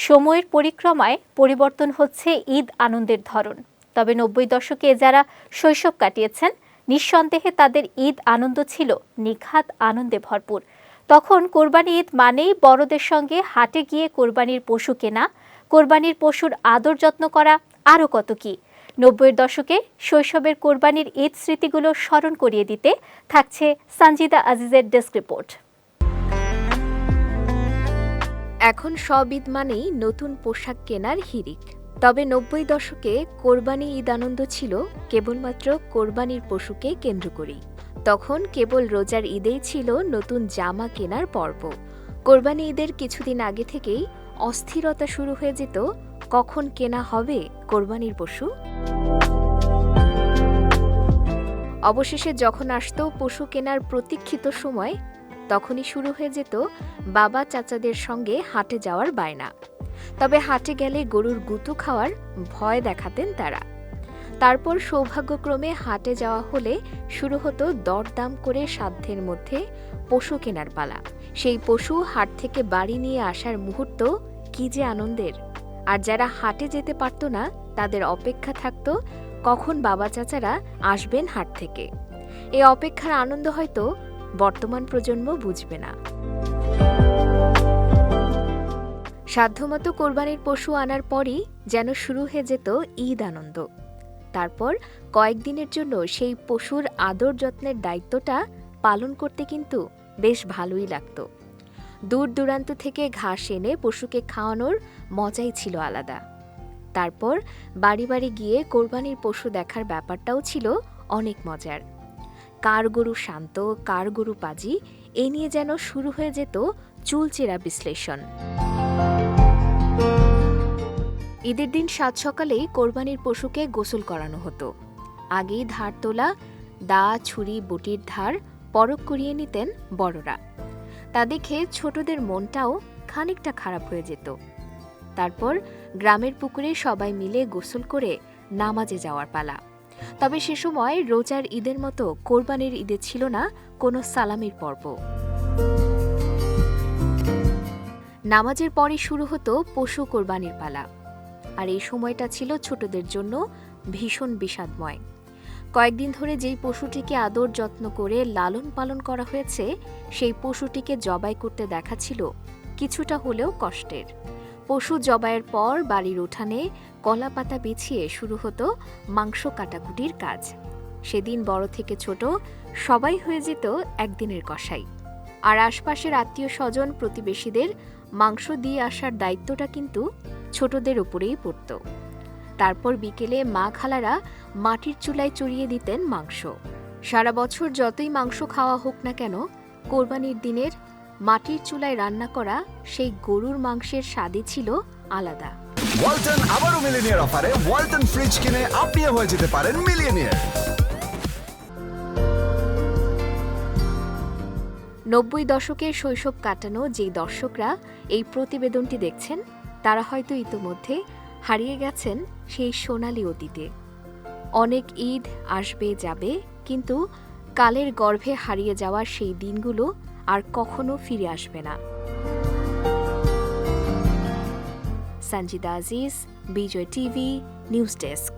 সময়ের পরিক্রমায় পরিবর্তন হচ্ছে ঈদ আনন্দের ধরন। তবে ৯০ দশকে যারা শৈশব কাটিয়েছেন, নিঃসন্দেহে তাদের ঈদ আনন্দ ছিল নিখাদ আনন্দে ভরপুর। তখন কোরবানি ঈদ মানেই বড়দের সঙ্গে হাটে গিয়ে কোরবানির পশু কেনা, কোরবানির পশুর আদর যত্ন করা, আরও কত কি। ৯০-এর দশকে শৈশবের কোরবানির ঈদ স্মৃতিগুলো স্মরণ করিয়ে দিতে থাকছে সানজিদা আজিজের ডেস্ক রিপোর্ট। এখন সব ঈদ মানেই নতুন পোশাক কেনার হিড়িক। তবে ৯০ দশকে কোরবানি ঈদ আনন্দ ছিল কেবলমাত্র কোরবানির পশুকে কেন্দ্র করেই। তখন কেবল রোজার ঈদেই ছিল নতুন জামা কেনার পর্ব। কোরবানি ঈদের কিছুদিন আগে থেকেই অস্থিরতা শুরু হয়ে যেত, কখন কেনা হবে কোরবানির পশু। অবশেষে যখন আসত পশু কেনার প্রতীক্ষিত সময়, তখনই শুরু হয়ে যেত বাবা চাচাদের সঙ্গে হাটে যাওয়ার বায়না। তবে হাটে গেলে গরুর গুঁতো খাওয়ার ভয় দেখাতেন তারা। তারপর সৌভাগ্যক্রমে হাটে যাওয়া হলে শুরু হতো দরদাম করে সাধ্যের মধ্যে পশু কেনার পালা। সেই পশু হাট থেকে বাড়ি নিয়ে আসার মুহূর্ত কি যে আনন্দের। আর যারা হাটে যেতে পারত না, তাদের অপেক্ষা থাকত কখন বাবা চাচারা আসবেন হাট থেকে। এই অপেক্ষার আনন্দ হয়তো বর্তমান প্রজন্ম বুঝবে না। সাধ্যমতো কোরবানির পশু আনার পরই যেন শুরু হয়ে যেত ঈদ আনন্দ। তারপর কয়েকদিনের জন্য সেই পশুর আদর যত্নের দায়িত্বটা পালন করতে কিন্তু বেশ ভালোই লাগত। দূর দূরান্ত থেকে ঘাস এনে পশুকে খাওয়ানোর মজাই ছিল আলাদা। তারপর বাড়ি বাড়ি গিয়ে কোরবানির পশু দেখার ব্যাপারটাও ছিল অনেক মজার। কার গরু শান্ত, কার গরু পাজি, এ নিয়ে যেন শুরু হয়ে যেত চুলচেরা বিশ্লেষণ। ঈদের দিন সাত সকালেই কোরবানির পশুকে গোসল করানো হতো। আগেই ধার তোলা দা, ছুরি, বটির ধার পরখ করিয়ে নিতেন বড়রা। তা দেখে ছোটদের মনটাও খানিকটা খারাপ হয়ে যেত। তারপর গ্রামের পুকুরে সবাই মিলে গোসল করে নামাজে যাওয়ার পালা। তবে সে সময় রোজার ঈদের মতো কোরবানির ঈদে ছিল না কোনো সালামির পর্ব। নামাজের পরে শুরু হতো পশু কোরবানির পালা। আর এই সময়টা ছিল ছোটদের জন্য ভীষণ বিষাদময়। কয়েকদিন ধরে যেই পশুটিকে আদর যত্ন করে লালন পালন করা হয়েছে, সেই পশুটিকে জবাই করতে দেখা ছিল কিছুটা হলেও কষ্টের। পশু জবাইয়ের পর বাড়ির উঠানে কলা পাতা বিছিয়ে শুরু হতো মাংস কাটাকুটির কাজ। সেদিন বড় থেকে ছোট সবাই হয়ে যেত একদিনের কসাই। আর আশপাশের আত্মীয় স্বজন প্রতিবেশীদের মাংস দিয়ে আসার দায়িত্বটা কিন্তু ছোটদের উপরেই পড়ত। তারপর বিকেলে মা খালারা মাটির চুলায় চড়িয়ে দিতেন মাংস। সারা বছর যতই মাংস খাওয়া হোক না কেন, কোরবানির দিনের মাটির চুলায় রান্না করা সেই গরুর মাংসের স্বাদই ছিল আলাদা। ওয়ালটন আবারও মিলিনিয়ার অফারে ওয়ালটন ফ্রিজ কিনে আপনিও হয়ে যেতে পারেন মিলিয়নিয়ার। ৯০ দশকে শৈশব কাটানো যেই দর্শকরা এই প্রতিবেদনটি দেখছেন, তারা হয়তো ইতোমধ্যে হারিয়ে গেছেন সেই সোনালী অতীতে। অনেক ঈদ আসবে যাবে, কিন্তু কালের গর্ভে হারিয়ে যাওয়ার সেই দিনগুলো আর কখনো ফিরে আসবে না। সানজিদা আজিজ, বিজয় টিভি, নিউজ ডেস্ক।